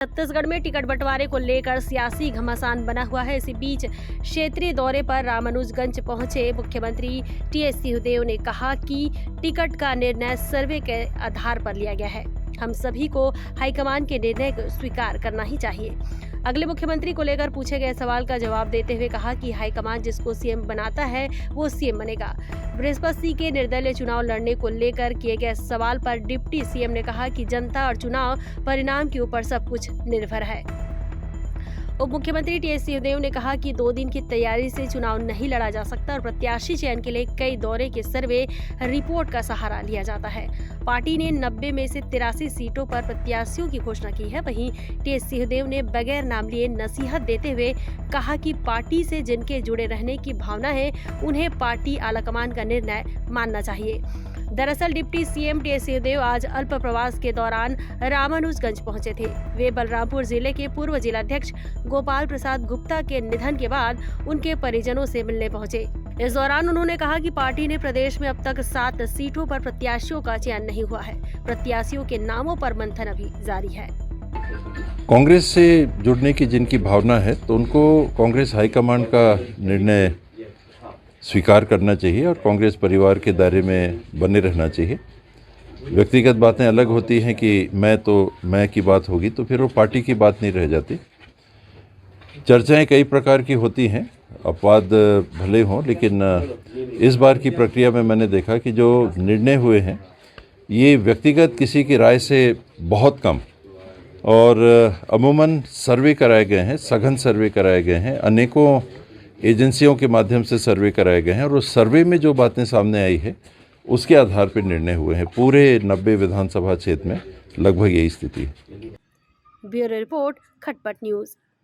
छत्तीसगढ़ में टिकट बंटवारे को लेकर सियासी घमासान बना हुआ है। इसी बीच क्षेत्रीय दौरे पर रामानुजगंज पहुंचे मुख्यमंत्री टीएस सिंहदेव ने कहा कि टिकट का निर्णय सर्वे के आधार पर लिया गया है। हम सभी को हाईकमान के निर्णय को स्वीकार करना ही चाहिए। अगले मुख्यमंत्री को लेकर पूछे गए सवाल का जवाब देते हुए कहा कि हाईकमान जिसको सीएम बनाता है वो सीएम बनेगा। बृहस्पति के निर्दलीय चुनाव लड़ने को लेकर किए गए सवाल पर डिप्टी सीएम ने कहा कि जनता और चुनाव परिणाम के ऊपर सब कुछ निर्भर है। उप मुख्यमंत्री टीएस सिंहदेव ने कहा कि 2 दिन की तैयारी से चुनाव नहीं लड़ा जा सकता और प्रत्याशी चयन के लिए कई दौरे के सर्वे रिपोर्ट का सहारा लिया जाता है। पार्टी ने 90 में से 83 सीटों पर प्रत्याशियों की घोषणा की है। वहीं टीएस सिंहदेव ने बगैर नाम लिए नसीहत देते हुए कहा कि पार्टी से जिनके जुड़े रहने की भावना है उन्हें पार्टी आलाकमान का निर्णय मानना चाहिए। दरअसल डिप्टी सीएम टीएस सिंहदेव आज अल्प प्रवास के दौरान रामानुजगंज पहुंचे थे। वे बलरामपुर जिले के पूर्व जिलाध्यक्ष गोपाल प्रसाद गुप्ता के निधन के बाद उनके परिजनों से मिलने पहुंचे। इस दौरान उन्होंने कहा कि पार्टी ने प्रदेश में अब तक 7 सीटों पर प्रत्याशियों का चयन नहीं हुआ है। प्रत्याशियों के नामों पर मंथन अभी जारी है। कांग्रेस से जुड़ने की जिनकी भावना है तो उनको कांग्रेस हाईकमान का निर्णय स्वीकार करना चाहिए और कांग्रेस परिवार के दायरे में बने रहना चाहिए। व्यक्तिगत बातें अलग होती हैं कि मैं की बात होगी तो फिर वो पार्टी की बात नहीं रह जाती। चर्चाएं कई प्रकार की होती हैं, अपवाद भले हों, लेकिन इस बार की प्रक्रिया में मैंने देखा कि जो निर्णय हुए हैं ये व्यक्तिगत किसी की राय से बहुत कम और अमूमन सर्वे कराए गए हैं, सघन सर्वे कराए गए हैं, अनेकों एजेंसियों के माध्यम से सर्वे कराए गए हैं और उस सर्वे में जो बातें सामने आई है उसके आधार पर निर्णय हुए हैं। पूरे 90 विधानसभा क्षेत्र में लगभग यही स्थिति है। ब्यूरो रिपोर्ट, खटपट न्यूज़।